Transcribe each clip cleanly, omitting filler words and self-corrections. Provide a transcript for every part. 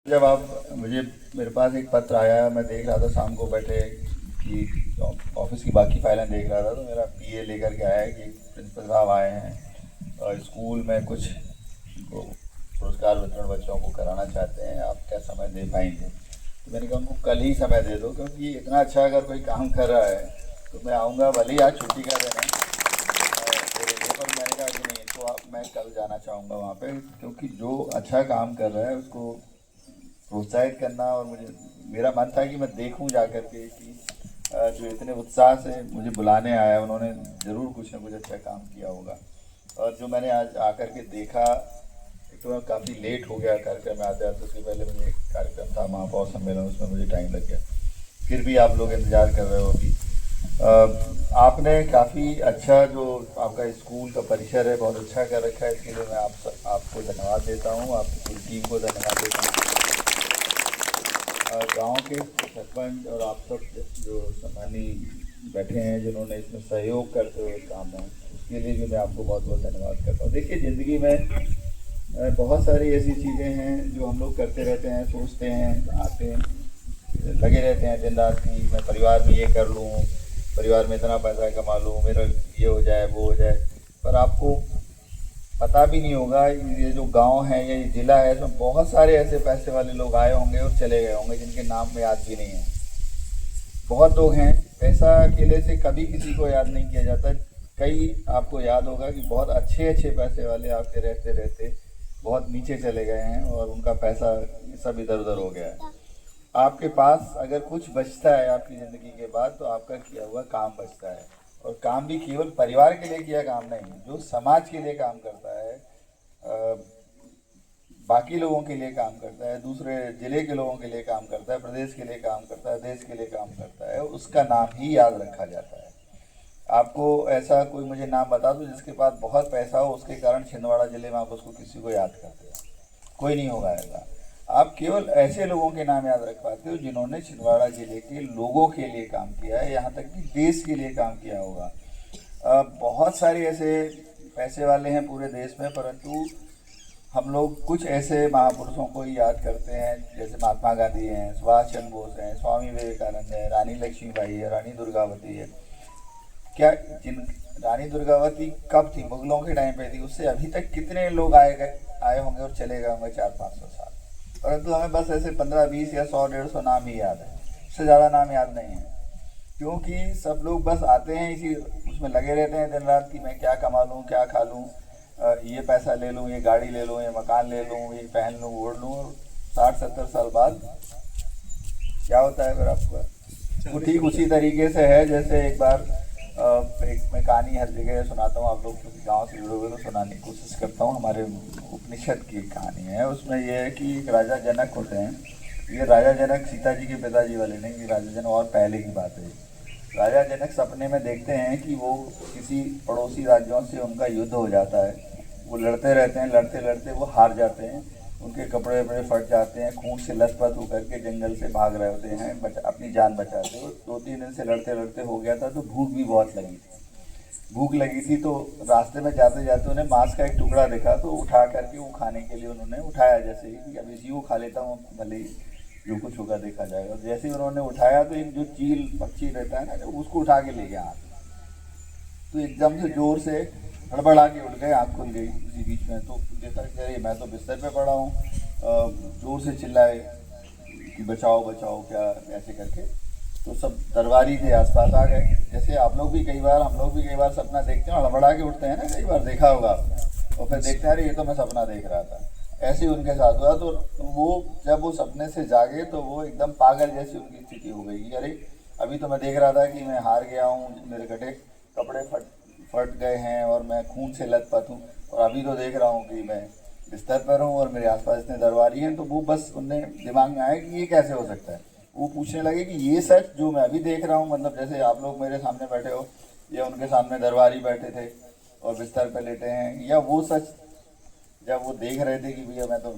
जब आप मुझे मेरे पास एक पत्र आया, मैं देख रहा था शाम को बैठे कि ऑफिस की बाकी फाइलें देख रहा था, तो मेरा पीए लेकर के आया है कि प्रिंसिपल साहब आए हैं और स्कूल में कुछ उनको पुरस्कार वितरण बच्चों को कराना चाहते हैं, आप क्या समय दे पाएंगे। तो मैंने कहा उनको कल ही समय दे दो, क्योंकि इतना अच्छा अगर कोई काम कर रहा है तो मैं आऊँगा, भले ही आज छुट्टी का दिन है पर मैंने कहा कि नहीं, तो मैं कल जाना चाहूँगा वहाँ पे, क्योंकि जो अच्छा काम कर रहा है उसको प्रोत्साहित करना। और मेरा मन था कि मैं देखूं जा कर के कि जो इतने उत्साह से मुझे बुलाने आया उन्होंने ज़रूर कुछ ना कुछ अच्छा काम किया होगा। और जो मैंने आज आकर के देखा, एक तो मैं काफ़ी लेट हो गया कार्यक्रम में आते आते, उसके पहले मुझे एक कार्यक्रम था महापौर सम्मेलन, उसमें मुझे टाइम लग गया, फिर भी आप लोग इंतज़ार कर रहे हो अभी। आपने काफ़ी अच्छा जो आपका स्कूल का परिसर है बहुत अच्छा कर रखा है, इसके लिए मैं आपको धन्यवाद देता हूँ, आपकी पूरी टीम को धन्यवाद देता हूँ। गांव के सरपंच और आप सब जो सम्मानी बैठे हैं जिन्होंने इसमें सहयोग करते हुए काम में, उसके लिए भी मैं आपको बहुत बहुत धन्यवाद करता हूँ। देखिए, ज़िंदगी में बहुत सारी ऐसी चीज़ें हैं जो हम लोग करते रहते हैं, सोचते हैं, आते हैं, लगे रहते हैं दिन रात की मैं परिवार में ये कर लूँ, परिवार में इतना पैसा कमा लूँ, मेरा ये हो जाए वो हो जाए, पर आपको पता भी नहीं होगा ये जो गांव है या ये ज़िला है इसमें बहुत सारे ऐसे पैसे वाले लोग आए होंगे और चले गए होंगे जिनके नाम में याद भी नहीं है। बहुत लोग हैं, पैसा अकेले से कभी किसी को याद नहीं किया जाता। कई आपको याद होगा कि बहुत अच्छे अच्छे पैसे वाले आपके रहते रहते बहुत नीचे चले गए हैं और उनका पैसा सब इधर उधर हो गया है। आपके पास अगर कुछ बचता है आपकी ज़िंदगी के बाद तो आपका किया हुआ काम बचता है, और काम भी केवल परिवार के लिए किया काम नहीं, जो समाज के लिए काम करता है, बाकी लोगों के लिए काम करता है, दूसरे ज़िले के लोगों के लिए काम करता है, प्रदेश के लिए काम करता है, देश के लिए काम करता है, उसका नाम ही याद रखा जाता है। आपको ऐसा कोई मुझे नाम बता दो जिसके पास बहुत पैसा हो, उसके कारण छिंदवाड़ा ज़िले में आप उसको किसी को याद करते हो, कोई नहीं होगा ऐसा। आप केवल ऐसे लोगों के नाम याद रख पाते हो जिन्होंने छिंदवाड़ा जिले के लोगों के लिए काम किया है, यहाँ तक कि देश के लिए काम किया होगा। बहुत सारे ऐसे पैसे वाले हैं पूरे देश में, परंतु हम लोग कुछ ऐसे महापुरुषों को ही याद करते हैं, जैसे महात्मा गांधी हैं, सुभाष चंद्र बोस हैं, स्वामी विवेकानंद हैं, रानी लक्ष्मीबाई है, रानी दुर्गावती है। क्या जिन रानी दुर्गावती कब थी? मुगलों के टाइम पे थी, उससे अभी तक कितने लोग आए होंगे और चले गए होंगे 400-500 साल, परंतु हमें बस ऐसे 15-20 या 100-150 नाम ही याद है, उससे ज़्यादा नाम याद नहीं है, क्योंकि सब लोग बस आते हैं इसी उसमें लगे रहते हैं दिन रात कि मैं क्या कमा लूँ, क्या खा लूँ, ये पैसा ले लूँ, ये गाड़ी ले लूँ, ये मकान ले लूँ, ये पहन लूँ, ओढ़ लूँ, और 60-70 साल बाद क्या होता है फिर आपका? वो ठीक उसी तरीके से है जैसे एक बार एक मैं कहानी हर जगह सुनाता हूँ, आप लोग क्योंकि गाँव से जुड़े हुए तो सुनाने की कोशिश करता हूँ। हमारे उपनिषद की एक कहानी है, उसमें ये है कि एक राजा जनक होते हैं। ये राजा जनक सीता जी के पिताजी वाले नहीं, ये राजा जनक और पहले की बात है। राजा जनक सपने में देखते हैं कि वो किसी पड़ोसी राज्यों से उनका युद्ध हो जाता है, वो लड़ते रहते हैं, लड़ते लड़ते वो हार जाते हैं, उनके कपड़े वपड़े फट जाते हैं, खून से लथपथ होकर के जंगल से भाग रहे होते हैं, अपनी जान बचाते हो। 2-3 दिन से लड़ते लड़ते हो गया था, तो भूख भी बहुत लगी थी। भूख लगी थी तो रास्ते में जाते जाते उन्हें मांस का एक टुकड़ा दिखा, तो उठा करके वो खाने के लिए उन्होंने उठाया, जैसे ही कि अब इसी को खा लेता हूँ, भले ही जो कुछ होगा देखा जाएगा। जैसे ही उन्होंने उठाया तो एक जो चील पक्षी रहता है ना, उसको उठा के ले गया हाथ, तो एकदम से जोर से हड़बड़ा के उठ गए, आँख खुल गई उसी बीच में। तो देखा कि अरे मैं तो बिस्तर पे पड़ा हूँ, जोर से चिल्लाए कि बचाओ बचाओ क्या, ऐसे करके। तो सब दरबारी थे आसपास आ गए, जैसे आप लोग भी कई बार, हम लोग भी कई बार सपना देखते हैं, हड़बड़ा के उठते हैं ना, कई बार देखा होगा आपने, और फिर देखते हैं अरे ये तो मैं सपना देख रहा था। ऐसे ही उनके साथ हुआ। तो वो जब वो सपने से जागे तो वो एकदम पागल जैसी उनकी स्थिति हो गई कि अरे अभी तो मैं देख रहा था कि मैं हार गया हूँ, मेरे कटे कपड़े फट गए हैं और मैं खून से लथपथ हूँ, और अभी तो देख रहा हूँ कि मैं बिस्तर पर हूँ और मेरे आसपास इतने दरबारी हैं। तो वो बस उनने दिमाग में आया कि ये कैसे हो सकता है। वो पूछने लगे कि ये सच जो मैं अभी देख रहा हूँ, मतलब जैसे आप लोग मेरे सामने बैठे हो या उनके सामने दरबारी बैठे थे और बिस्तर पर लेटे हैं, या वो सच जब वो देख रहे थे कि भैया मैं तो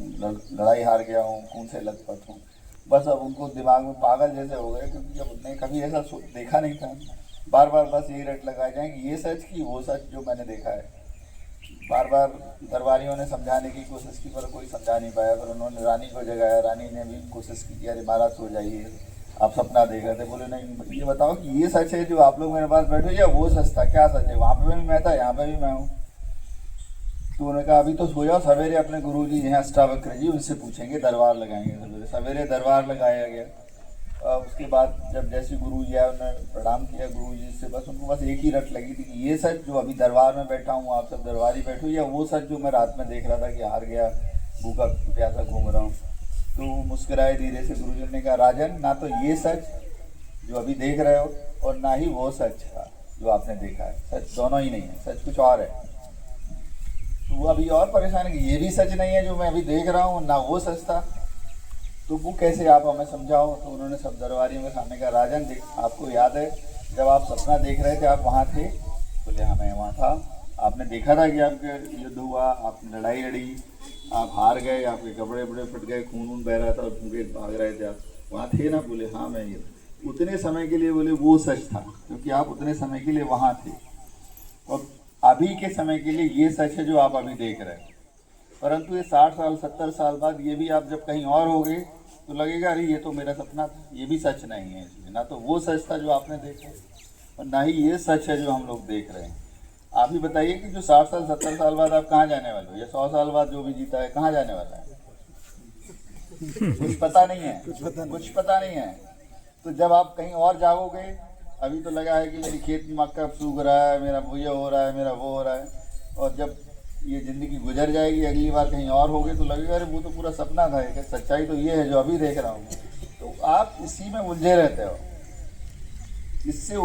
लड़ाई हार गया हूँ, खून से लथपथ हूँ। बस अब उनको दिमाग में पागल जैसे हो गए, क्योंकि जब उनने कभी ऐसा देखा नहीं था। बार बार बस यही रट लगाए जाए कि ये सच की वो सच जो मैंने देखा है। बार बार दरबारियों ने समझाने की कोशिश की पर कोई समझा नहीं पाया। पर उन्होंने रानी को जगाया, रानी ने भी कोशिश की कि अरे महाराज सो जाइए, आप सपना देख रहे थे। बोले नहीं, ये बताओ कि ये सच है जो आप लोग मेरे पास बैठे हो या वो सच था? क्या सच है? वहाँ पे भी मैं था, यहाँ पे भी मैं हूँ। तो उन्होंने कहा अभी तो सो जाओ, सवेरे अपने गुरु जी हैं अष्टावक्र जी, उनसे पूछेंगे, दरबार लगाएंगे। सवेरे सवेरे दरबार लगाया गया। उसके बाद जब जैसे गुरु जी आए, उन्होंने प्रणाम किया गुरु जी से। बस उनको बस एक ही रट लगी थी कि ये सच जो अभी दरबार में बैठा हूँ, आप सब दरबारी बैठो, या वो सच जो मैं रात में देख रहा था कि हार गया, भूखा प्यासा घूम रहा हूँ। तो वो मुस्कुराए धीरे से। गुरु जी ने कहा राजन, ना तो ये सच जो अभी देख रहे हो और ना ही वो सच था जो आपने देखा है। सच दोनों ही नहीं है, सच कुछ और है। तो वो अभी और परेशान है कि ये भी सच नहीं है जो मैं अभी देख रहा हूँ, ना वो सच था। तो वो कैसे, आप हमें समझाओ। तो उन्होंने सब दरबारियों के सामने कहा राजन देख, आपको याद है जब आप सपना देख रहे थे आप वहाँ थे? बोले हाँ मैं वहाँ था। आपने देखा था कि आपके युद्ध हुआ, आपने लड़ाई लड़ी, आप हार गए, आपके कपड़े वपड़े फट गए, खून वून बह रहा था और भूखे भाग रहे थे, आप वहाँ थे ना? बोले हाँ मैं ये। उतने समय के लिए बोले वो सच था क्योंकि आप उतने समय के लिए वहाँ थे, और अभी के समय के लिए ये सच है जो आप अभी देख रहे हैं। परंतु ये 60 साल 70 साल बाद ये भी आप जब कहीं और हो गए तो लगेगा अरे ये तो मेरा सपना था, ये भी सच नहीं है। इसमें ना तो वो सच था जो आपने देखा और ना ही ये सच है जो हम लोग देख रहे हैं। आप ही बताइए कि जो 60 साल 70 साल बाद आप कहाँ जाने वाले हो, या 100 साल बाद जो भी जीता है कहाँ जाने वाला है? कुछ पता नहीं है, कुछ पता नहीं है। तो जब आप कहीं और जाओगे, अभी तो लगा है कि मेरी खेत में मक्का सूख रहा है, मेरा ये हो रहा है, मेरा वो हो रहा है, और जब ये ज़िंदगी गुजर जाएगी, अगली बार कहीं और होगे तो लगेगा अरे वो तो पूरा सपना था। कि सच्चाई तो ये है जो अभी देख रहा हूँ। तो आप इसी में उलझे रहते हो, इससे